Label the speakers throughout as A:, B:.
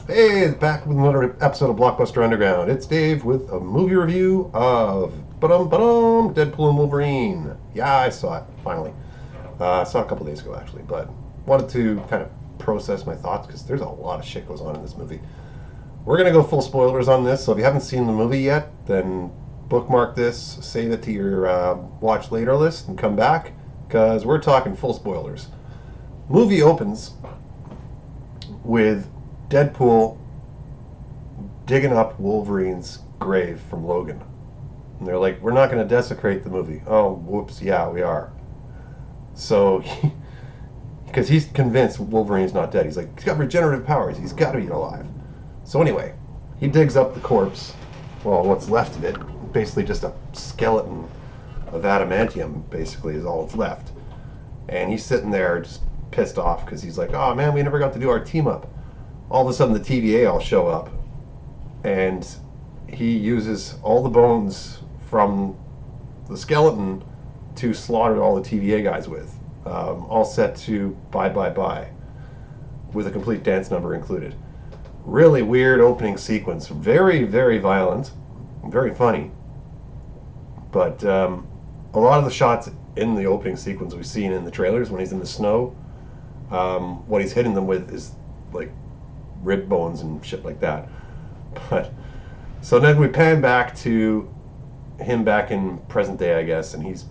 A: Hey, back with another episode of Blockbuster Underground. It's Dave with a movie review of Deadpool and Wolverine. Yeah, I saw it finally. I saw it a couple days ago actually, but wanted to kind of process my thoughts because there's a lot of shit goes on in this movie. We're gonna go full spoilers on this, so if you haven't seen the movie yet, then bookmark this, save it to your watch later list, and come back because we're talking full spoilers. Movie opens with Deadpool digging up Wolverine's grave from Logan. And they're like, we're not going to desecrate the movie. Oh, whoops, yeah, we are. So, because he's convinced Wolverine's not dead. He's like, he's got regenerative powers. He's got to be alive. So anyway, he digs up the corpse. Well, what's left of it. Basically just a skeleton of adamantium, basically, is all that's left. And he's sitting there just pissed off because he's like, oh man, we never got to do our team up. All of a sudden the TVA all show up and he uses all the bones from the skeleton to slaughter all the TVA guys with. All set to bye bye bye, with a complete dance number included. Really weird opening sequence. Very, very violent. Very funny. But a lot of the shots in the opening sequence we've seen in the trailers when he's in the snow, what he's hitting them with is like rib bones and shit like that. But so then we pan back to him back in present day, I guess, and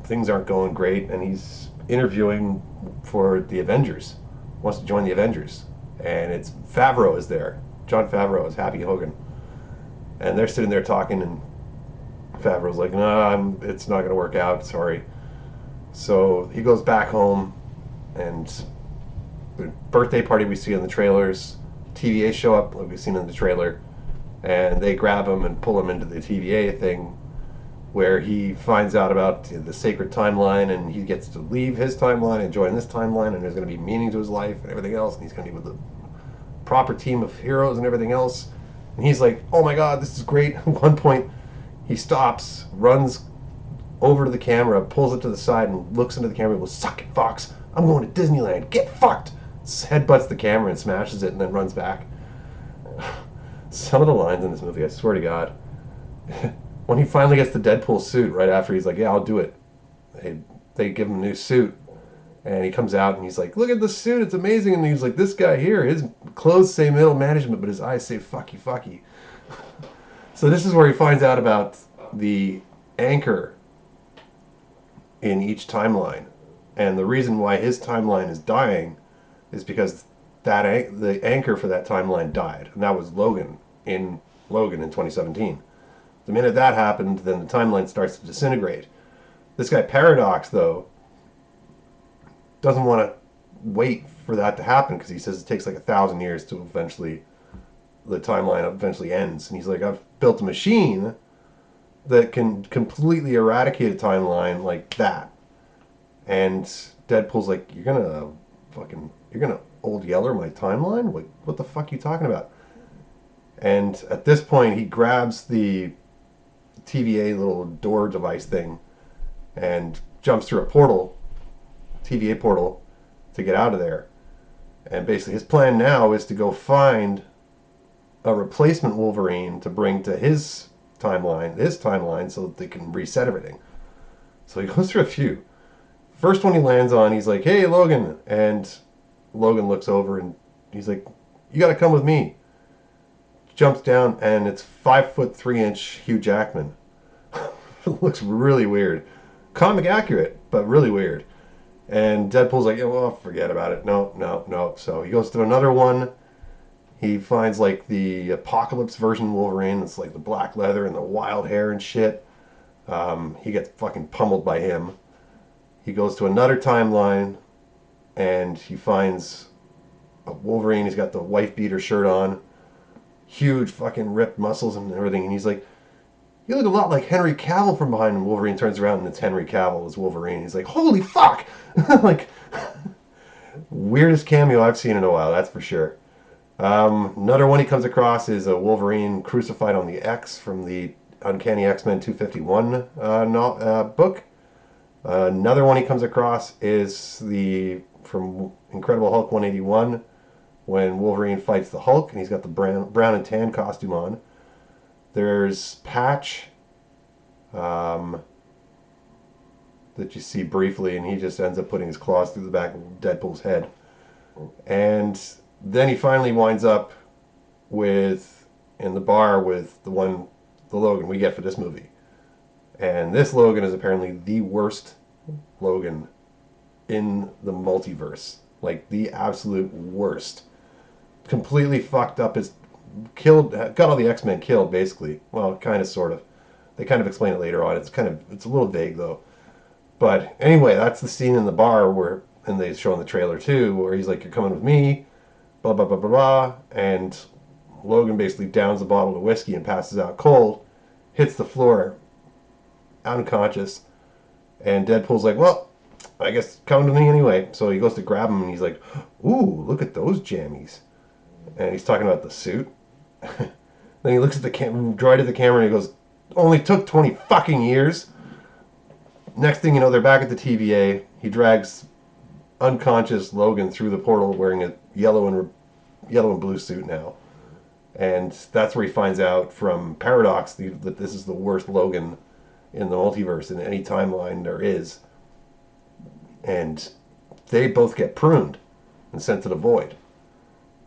A: things aren't going great, and he's interviewing for the Avengers. Wants to join the Avengers, and it's Favreau is there. Jon Favreau is Happy Hogan, and they're sitting there talking, and Favreau's like, "No, it's not going to work out. Sorry." So he goes back home, and the birthday party we see in the trailers, TVA show up like we've seen in the trailer, and they grab him and pull him into the TVA thing where he finds out about the sacred timeline, and he gets to leave his timeline and join this timeline, and there's going to be meaning to his life and everything else, and he's going to be with a proper team of heroes and everything else. And he's like, oh my god, this is great. At one point he stops, runs over to the camera, pulls it to the side, and looks into the camera and goes, suck it, Fox, I'm going to Disneyland, get fucked. Headbutts the camera and smashes it and then runs back. Some of the lines in this movie, I swear to God. When he finally gets the Deadpool suit right after, he's like, yeah, I'll do it. They give him a new suit, and he comes out and he's like, look at the suit, it's amazing. And he's like, this guy here, his clothes say middle management, but his eyes say fucky fucky. So this is where he finds out about the anchor in each timeline, and the reason why his timeline is dying is because the anchor for that timeline died, and that was Logan in 2017. The minute that happened, then the timeline starts to disintegrate. This guy Paradox, though, doesn't want to wait for that to happen because he says it takes like 1,000 years to the timeline eventually ends. And he's like, I've built a machine that can completely eradicate a timeline like that. And Deadpool's like, you're gonna old yeller my timeline? Like, what the fuck are you talking about? And at this point, he grabs the TVA little door device thing and jumps through a portal, TVA portal, to get out of there. And basically his plan now is to go find a replacement Wolverine to bring to his timeline, so that they can reset everything. So he goes through a few. First one he lands on, he's like, hey, Logan. And Logan looks over and he's like, you gotta come with me. Jumps down, and it's 5'3" Hugh Jackman. Looks really weird. Comic accurate, but really weird. And Deadpool's like, yeah, well, forget about it. No, no, no. So he goes to another one. He finds like the Apocalypse version Wolverine. It's like the black leather and the wild hair and shit. He gets fucking pummeled by him. He goes to another timeline, and he finds a Wolverine. He's got the wife beater shirt on, huge fucking ripped muscles and everything. And he's like, you look a lot like Henry Cavill from behind. And Wolverine turns around and it's Henry Cavill as Wolverine. He's like, holy fuck! Like, weirdest cameo I've seen in a while, that's for sure. Another one he comes across is a Wolverine crucified on the X from the Uncanny X-Men 251 book. Another one he comes across is from Incredible Hulk 181, when Wolverine fights the Hulk, and he's got the brown and tan costume on. There's Patch, um, that you see briefly, and he just ends up putting his claws through the back of Deadpool's head. And then he finally winds up with in the bar with the Logan we get for this movie. And this Logan is apparently the worst Logan in the multiverse. Like the absolute worst. Completely fucked up his killed got all the X-Men killed basically. Well, kind of sort of. They kind of explain it later on. It's a little vague though. But anyway, that's the scene in the bar where and they show in the trailer too, where he's like, "You're coming with me," blah blah blah blah blah, and Logan basically downs a bottle of whiskey and passes out cold, hits the floor, unconscious, and Deadpool's like, "Well, I guess come to me anyway." So he goes to grab him and he's like, "Ooh, look at those jammies," and he's talking about the suit. Then he looks at the droid at the camera and he goes, "Only took 20 fucking years." Next thing you know, they're back at the TVA. He drags unconscious Logan through the portal wearing a yellow and blue suit now. And that's where he finds out from Paradox that this is the worst Logan in the multiverse in any timeline there is. And they both get pruned and sent to the void.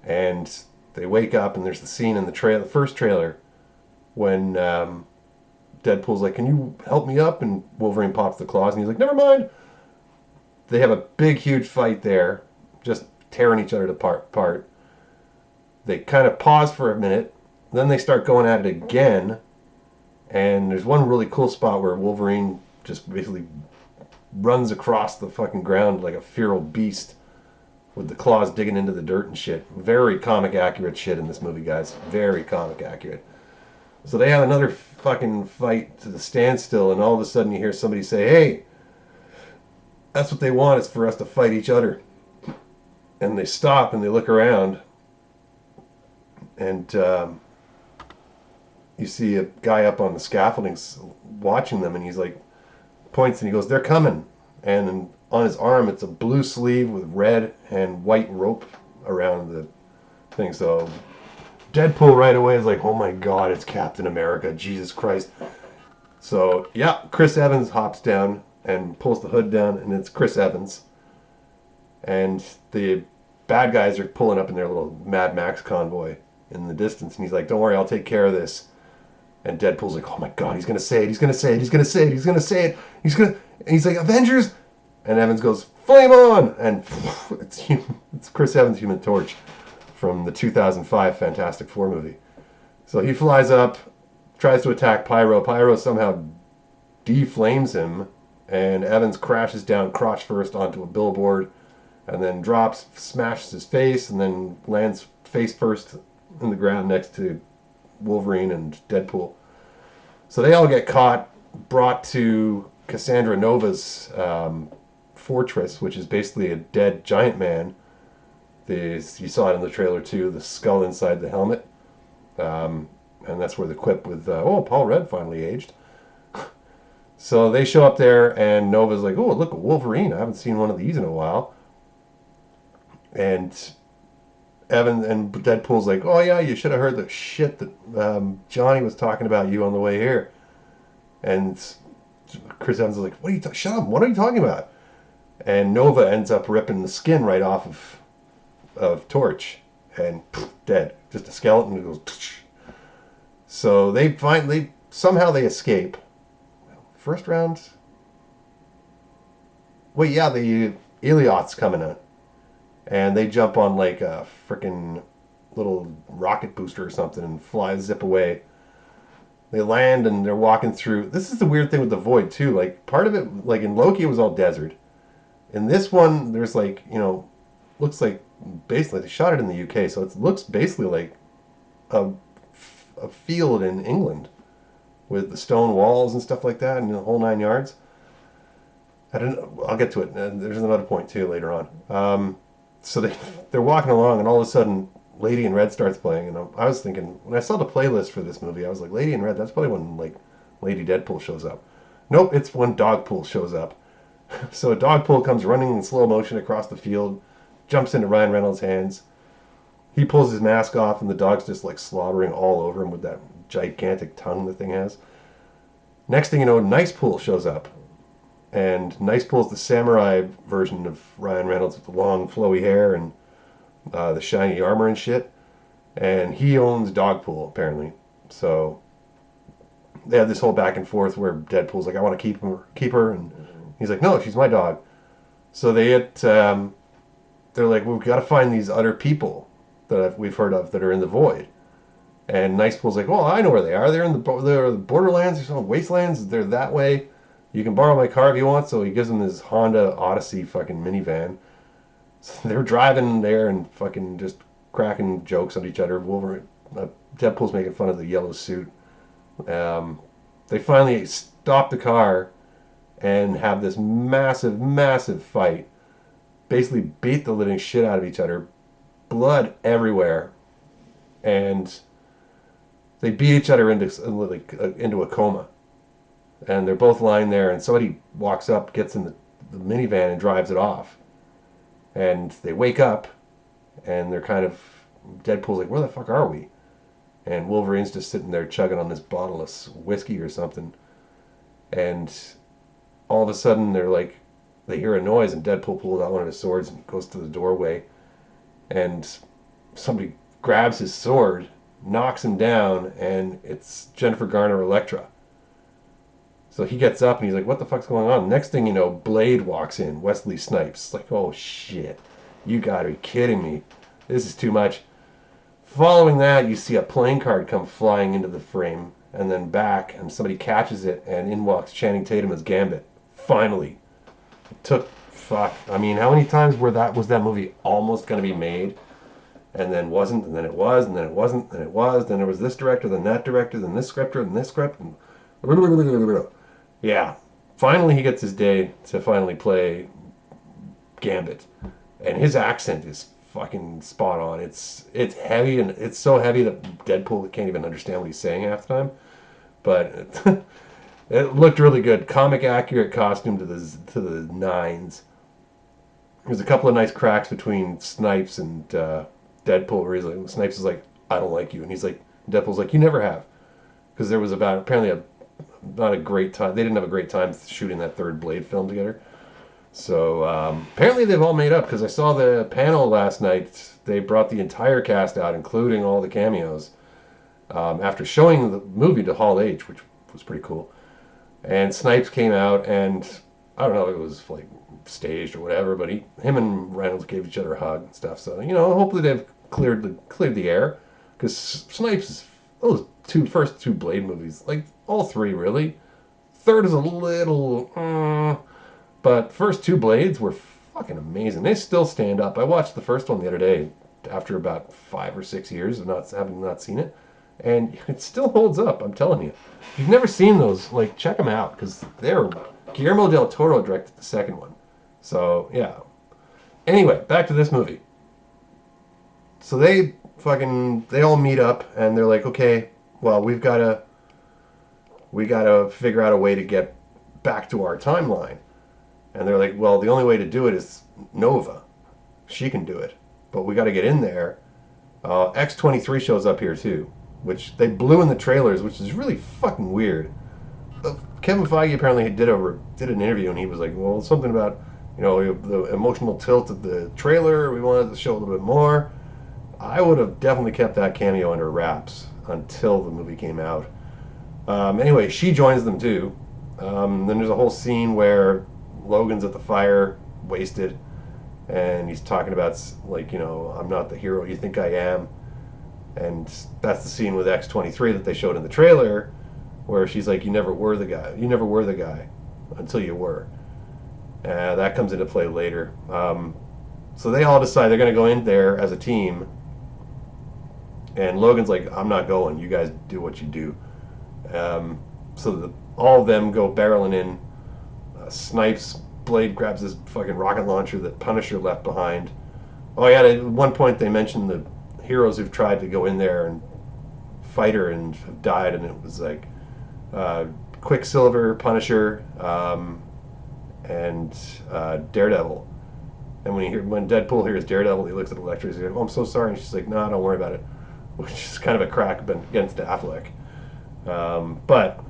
A: And they wake up, and there's the scene in the first trailer when Deadpool's like, "Can you help me up?" And Wolverine pops the claws, and he's like, "Never mind." They have a big, huge fight there, just tearing each other apart. They kind of pause for a minute, then they start going at it again. And there's one really cool spot where Wolverine just basically runs across the fucking ground like a feral beast with the claws digging into the dirt and shit. Very comic accurate shit in this movie, guys. Very comic accurate. So they have another fucking fight to the standstill, and all of a sudden you hear somebody say, "Hey, that's what they want, is for us to fight each other." And they stop and they look around, and you see a guy up on the scaffolding watching them, and he's like, points and he goes, "They're coming." And on his arm, it's a blue sleeve with red and white rope around the thing. So Deadpool right away is like, "Oh my God, it's Captain America, Jesus Christ." So yeah, Chris Evans hops down and pulls the hood down, and it's Chris Evans. And the bad guys are pulling up in their little Mad Max convoy in the distance, and he's like, "Don't worry, I'll take care of this." And Deadpool's like, "Oh my God, he's gonna say it, he's gonna say it, he's gonna say it, he's gonna say it, and he's like, "Avengers!" And Evans goes, "Flame on!" And it's Chris Evans' Human Torch from the 2005 Fantastic Four movie. So he flies up, tries to attack Pyro. Pyro somehow deflames him, and Evans crashes down crotch first onto a billboard, and then drops, smashes his face, and then lands face first in the ground next to Wolverine and Deadpool. So they all get caught, brought to Cassandra Nova's fortress, which is basically a dead giant man. You saw it in the trailer too, the skull inside the helmet. And that's where the quip with, "Oh, Paul Rudd finally aged." So they show up there, and Nova's like, "Oh, look, a Wolverine. I haven't seen one of these in a while." And Evan and Deadpool's like, "Oh yeah, you should have heard the shit that Johnny was talking about you on the way here." And Chris Evans is like, "What are you? Shut up! What are you talking about?" And Nova ends up ripping the skin right off of Torch, and dead, just a skeleton. It goes. Tsh. So they somehow they escape. First round. Wait, yeah, the Eliot's coming out. And they jump on like a freaking little rocket booster or something and zip away. They land and they're walking through. This is the weird thing with the Void too. Like part of it, like in Loki, it was all desert. In this one, there's like, looks like basically they shot it in the UK, so it looks basically like a field in England with the stone walls and stuff like that and the whole 9 yards. I'll get to it. There's another point too later on. So they're walking along, and all of a sudden, Lady in Red starts playing. And I was thinking, when I saw the playlist for this movie, I was like, Lady in Red, that's probably when like Lady Deadpool shows up. Nope, it's when Dogpool shows up. So Dogpool comes running in slow motion across the field, jumps into Ryan Reynolds' hands, he pulls his mask off, and the dog's just like slobbering all over him with that gigantic tongue the thing has. Next thing you know, Nice Pool shows up, and Nice Pool's the samurai version of Ryan Reynolds with the long flowy hair and the shiny armor and shit. And he owns Dogpool apparently. So they had this whole back and forth where Deadpool's like, "I want to keep her," and he's like, "No, she's my dog." So they're like, "We've got to find these other people that we've heard of that are in the void." And Nice Pool's like, "Well, I know where they are. They're the Borderlands or some wastelands. They're that way. You can borrow my car if you want." So he gives them this Honda Odyssey fucking minivan. So they're driving there and fucking just cracking jokes on each other. Wolverine, Deadpool's making fun of the yellow suit. Um, they finally stop the car and have this massive, massive fight. Basically, beat the living shit out of each other. Blood everywhere, and they beat each other into a coma. And they're both lying there, and somebody walks up, gets in the minivan, and drives it off. And they wake up, and they're kind of Deadpool's like, "Where the fuck are we?" And Wolverine's just sitting there chugging on this bottle of whiskey or something. And all of a sudden, they hear a noise, and Deadpool pulls out one of his swords and goes to the doorway. And somebody grabs his sword, knocks him down, and it's Jennifer Garner Elektra. So he gets up and he's like, "What the fuck's going on?" Next thing you know, Blade walks in, Wesley Snipes. It's like, "Oh shit, you gotta be kidding me. This is too much." Following that, you see a playing card come flying into the frame and then back, and somebody catches it, and in walks Channing Tatum as Gambit. Finally. It took, fuck, I mean, how many times was that movie almost going to be made, and then wasn't, and then it was, and then it wasn't, and it was, then there was this director, then that director, then this scripter, and this script, and yeah. Finally he gets his day to finally play Gambit. And his accent is fucking spot on. It's heavy, and it's so heavy that Deadpool can't even understand what he's saying half the time. But it looked really good. Comic accurate costume to the nines. There's a couple of nice cracks between Snipes and Deadpool where Snipes is like, "I don't like you," and he's like, Deadpool's like, "You never have," because there was apparently not a great time. They didn't have a great time shooting that third Blade film together. So apparently they've all made up, because I saw the panel last night. They brought the entire cast out, including all the cameos, after showing the movie to Hall H, which was pretty cool. And Snipes came out, and I don't know if it was like staged or whatever, but him and Reynolds gave each other a hug and stuff. So hopefully they've cleared the air, because Snipes is those first two Blade movies, like all three really. Third is a little. But first two Blades were fucking amazing. They still stand up. I watched the first one the other day after about 5 or 6 years of having not seen it, and it still holds up. I'm telling you. If you've never seen those, like, check them out, because they're Guillermo del Toro directed the second one. So yeah. Anyway, back to this movie. So they all meet up, and they're like, "Okay, well, we gotta figure out a way to get back to our timeline." And they're like, "Well, the only way to do it is Nova. She can do it. But we got to get in there." X-23 shows up here too, which they blew in the trailers, which is really fucking weird. Kevin Feige apparently did an interview, and he was like, "Well, something about the emotional tilt of the trailer. We wanted to show a little bit more." I would have definitely kept that cameo under wraps until the movie came out. Anyway, she joins them too. Then there's a whole scene where Logan's at the fire, wasted, and he's talking about, like, "I'm not the hero you think I am." And that's the scene with X-23 that they showed in the trailer, where she's like, "You never were the guy. You never were the guy until you were." That comes into play later. So they all decide they're going to go in there as a team, and Logan's like, "I'm not going. You guys do what you do." So all of them go barreling in. Snipes, Blade grabs this fucking rocket launcher that Punisher left behind. Oh yeah, at one point they mentioned the heroes who've tried to go in there and fight her and have died, and it was like Quicksilver, Punisher, and Daredevil. And when Deadpool hears Daredevil, he looks at Elektra. He's like, "Oh, I'm so sorry." And she's like, "No, don't worry about it," which is kind of a crack against Affleck. But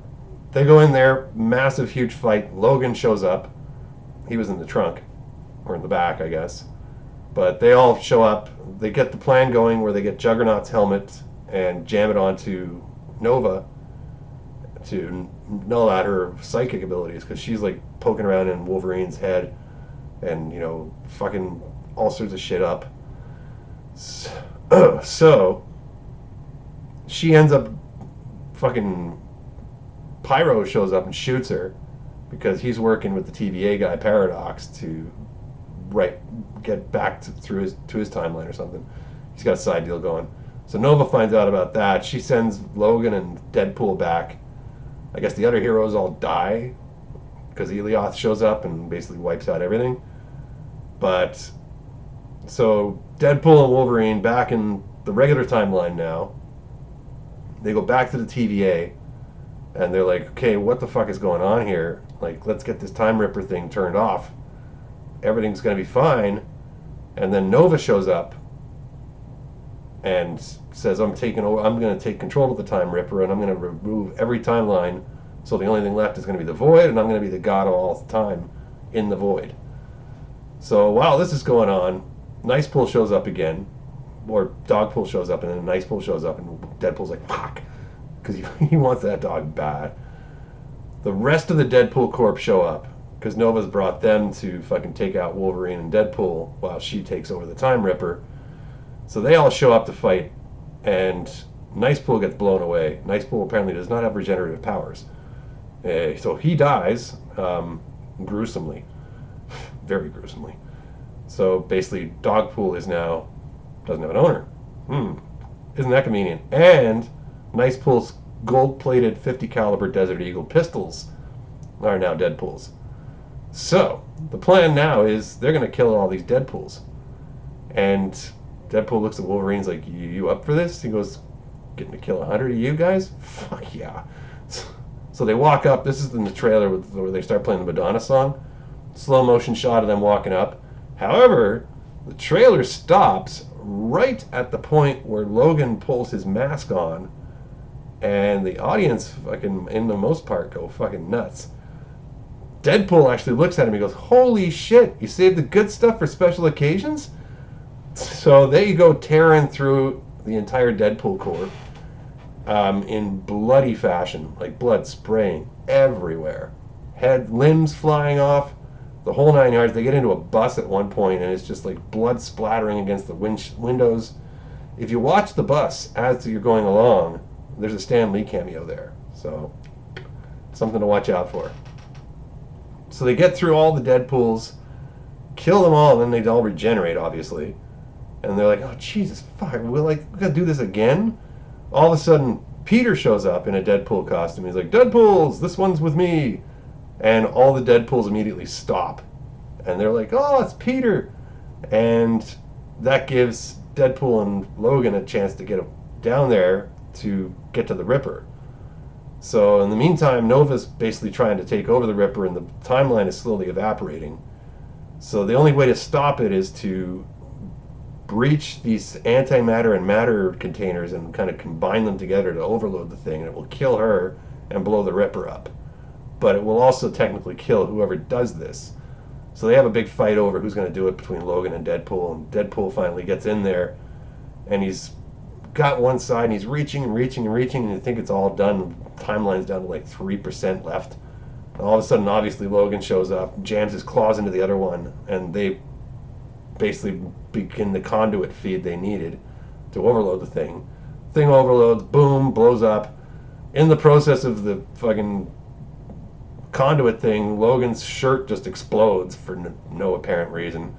A: they go in there, massive, huge fight. Logan shows up. He was in the trunk, or in the back, I guess. But they all show up. They get the plan going where they get Juggernaut's helmet and jam it onto Nova to null out her psychic abilities because she's like poking around in Wolverine's head and fucking all sorts of shit up. So she ends up fucking Pyro shows up and shoots her because he's working with the TVA guy Paradox to get back to his timeline or something. He's got a side deal going. So Nova finds out about that. She sends Logan and Deadpool back. I guess the other heroes all die because Elioth shows up and basically wipes out everything. But so Deadpool and Wolverine back in the regular timeline now. They go back to the TVA and they're like, okay, what the fuck is going on here? Like, let's get this Time Ripper thing turned off. Everything's going to be fine. And then Nova shows up and says, I'm going to take control of the Time Ripper and I'm going to remove every timeline. So the only thing left is going to be the Void, and I'm going to be the god of all time in the Void. So while this is going on, Nicepool shows up again, or Dogpool shows up, and then Nicepool shows up, and Deadpool's like, fuck, because he wants that dog bad. The rest of the Deadpool Corp show up, because Nova's brought them to fucking take out Wolverine and Deadpool while she takes over the Time Ripper. So they all show up to fight, and Nicepool gets blown away. Nicepool apparently does not have regenerative powers. So he dies gruesomely. Very gruesomely. So basically, Dogpool doesn't have an owner. Isn't that convenient? And Nicepool's gold-plated 50 caliber Desert Eagle pistols are now Deadpool's. So the plan now is they're going to kill all these Deadpools. And Deadpool looks at Wolverine's like, you up for this? He goes, getting to kill 100 of you guys? Fuck yeah. So they walk up. This is in the trailer where they start playing the Madonna song. Slow motion shot of them walking up. However, the trailer stops right at the point where Logan pulls his mask on, and the audience, fucking, in the most part, go fucking nuts. Deadpool actually looks at him and goes, holy shit, you saved the good stuff for special occasions? So they go tearing through the entire Deadpool Corps in bloody fashion, like blood spraying everywhere. Limbs flying off, the whole 9 yards. They get into a bus at one point, and it's just like blood splattering against the windows. If you watch the bus as you're going along, there's a Stan Lee cameo there. So, something to watch out for. So they get through all the Deadpools, kill them all, and then they all regenerate, obviously. And they're like, oh, Jesus, fuck, we gotta do this again? All of a sudden, Peter shows up in a Deadpool costume. He's like, Deadpools, this one's with me. And all the Deadpools immediately stop. And they're like, oh, it's Peter. And that gives Deadpool and Logan a chance to get down there to get to the Ripper. So in the meantime, Nova's basically trying to take over the Ripper, and the timeline is slowly evaporating. So the only way to stop it is to breach these antimatter and matter containers and kind of combine them together to overload the thing, and it will kill her and blow the Ripper up. But it will also technically kill whoever does this. So they have a big fight over who's going to do it between Logan and Deadpool, and Deadpool finally gets in there, and he's got one side, and he's reaching and reaching and reaching, and you think it's all done. The timeline's down to like 3% left. And all of a sudden, obviously, Logan shows up, jams his claws into the other one, and they basically begin the conduit feed they needed to overload the thing. Thing overloads, boom, blows up. In the process of the fucking conduit thing, Logan's shirt just explodes for no apparent reason.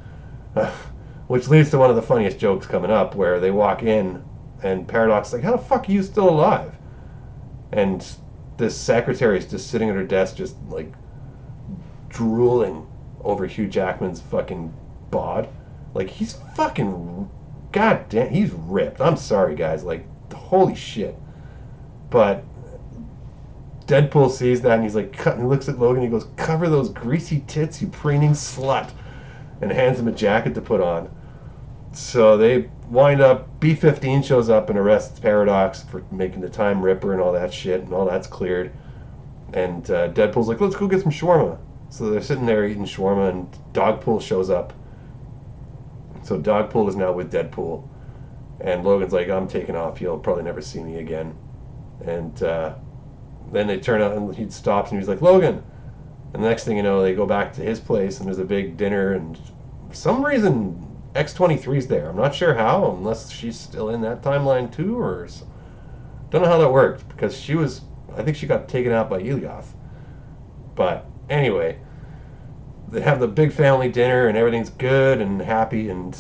A: Which leads to one of the funniest jokes coming up, where they walk in and Paradox is like, how the fuck are you still alive? And this secretary is just sitting at her desk just like drooling over Hugh Jackman's fucking bod. Like, he's fucking, goddamn, he's ripped. I'm sorry, guys. Like, holy shit. But Deadpool sees that, and he's like, he looks at Logan, and he goes, cover those greasy tits, you preening slut. and hands him a jacket to put on. So they wind up, B-15 shows up and arrests Paradox for making the Time Ripper and all that shit, and all that's cleared. And Deadpool's like, let's go get some shawarma. So they're sitting there eating shawarma, and Dogpool shows up. So Dogpool is now with Deadpool. And Logan's like, I'm taking off. You'll probably never see me again. And then they turn out, and he stops, and he's like, Logan. And the next thing you know, they go back to his place, and there's a big dinner, and for some reason, X-23's there. I'm not sure how, unless she's still in that timeline too, or don't know how that worked, because I think she got taken out by Elioth. But anyway, they have the big family dinner, and everything's good and happy, and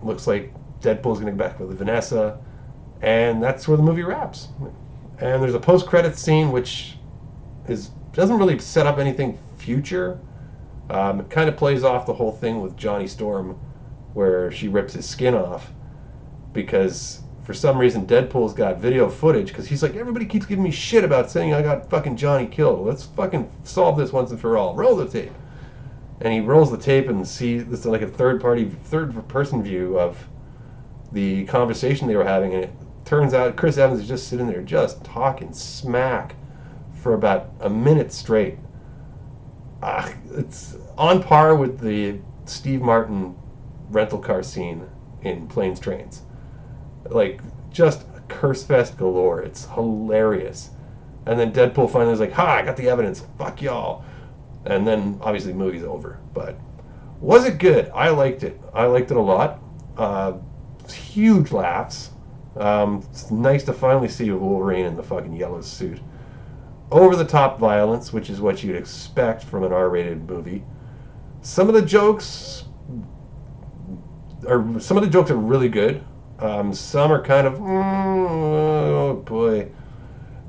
A: looks like Deadpool's going to go back with Vanessa, and that's where the movie wraps. And there's a post-credits scene, which doesn't really set up anything future. It kind of plays off the whole thing with Johnny Storm, where she rips his skin off, because for some reason Deadpool's got video footage, because he's like, everybody keeps giving me shit about saying I got fucking Johnny killed. Let's fucking solve this once and for all. Roll the tape. And he rolls the tape and see this is like a third person view of the conversation they were having, and it turns out Chris Evans is just sitting there just talking smack for about a minute straight. It's on par with the Steve Martin rental car scene in Planes, Trains. Like, just a curse fest galore. It's hilarious. And then Deadpool finally is like, ha, I got the evidence. Fuck y'all. And then, obviously, the movie's over. But was it good? I liked it. I liked it a lot. Huge laughs. It's nice to finally see Wolverine in the fucking yellow suit. Over-the-top violence, which is what you'd expect from an R-rated movie. Some of the jokes are really good. Some are kind of, oh boy.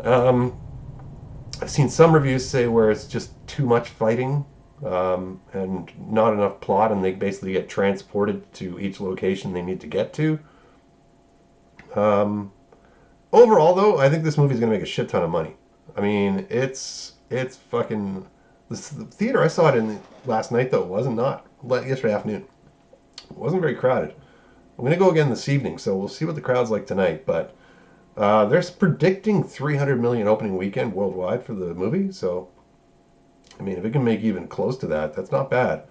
A: I've seen some reviews say where it's just too much fighting and not enough plot, and they basically get transported to each location they need to get to. Overall, though, I think this movie is going to make a shit ton of money. I mean, it's fucking. The theater I saw it in last night, though, wasn't not yesterday afternoon. It wasn't very crowded. I'm gonna go again this evening, so we'll see what the crowd's like tonight. But they're predicting 300 million opening weekend worldwide for the movie. So, I mean, if it can make even close to that, that's not bad.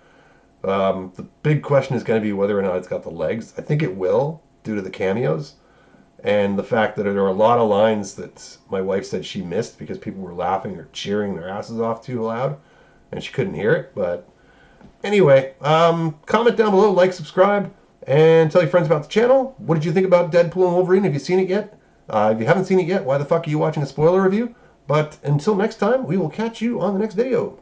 A: The big question is going to be whether or not it's got the legs. I think it will, due to the cameos. And the fact that there are a lot of lines that my wife said she missed because people were laughing or cheering their asses off too loud, and she couldn't hear it. But anyway, comment down below, like, subscribe, and tell your friends about the channel. What did you think about Deadpool and Wolverine? Have you seen it yet? If you haven't seen it yet, why the fuck are you watching a spoiler review? But until next time, we will catch you on the next video.